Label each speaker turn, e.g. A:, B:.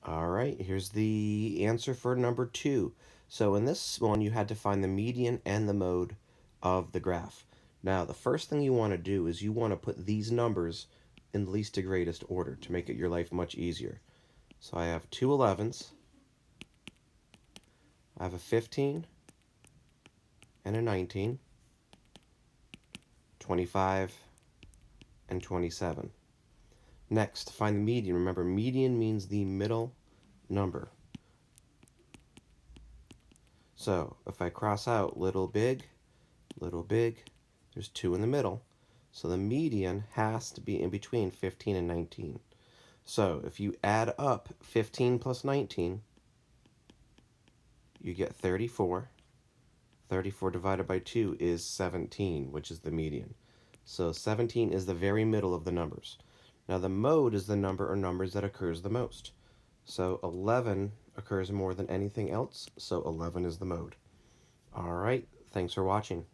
A: All right, here's the answer for number 2. So in this one, you had to find the median and the mode of the graph. Now, the first thing you want to do is you want to put these numbers in least to greatest order to make it your life much easier. So I have two 11s, I have a 15 and a 19, 25 and 27. Next, find the median. Remember, median means the middle number. So if I cross out little big, there's 2 in the middle. So the median has to be in between 15 and 19. So if you add up 15 plus 19, you get 34. 34 divided by 2 is 17, which is the median. So 17 is the very middle of the numbers. Now the mode is the number or numbers that occurs the most. So 11 occurs more than anything else, so 11 is the mode. All right, thanks for watching.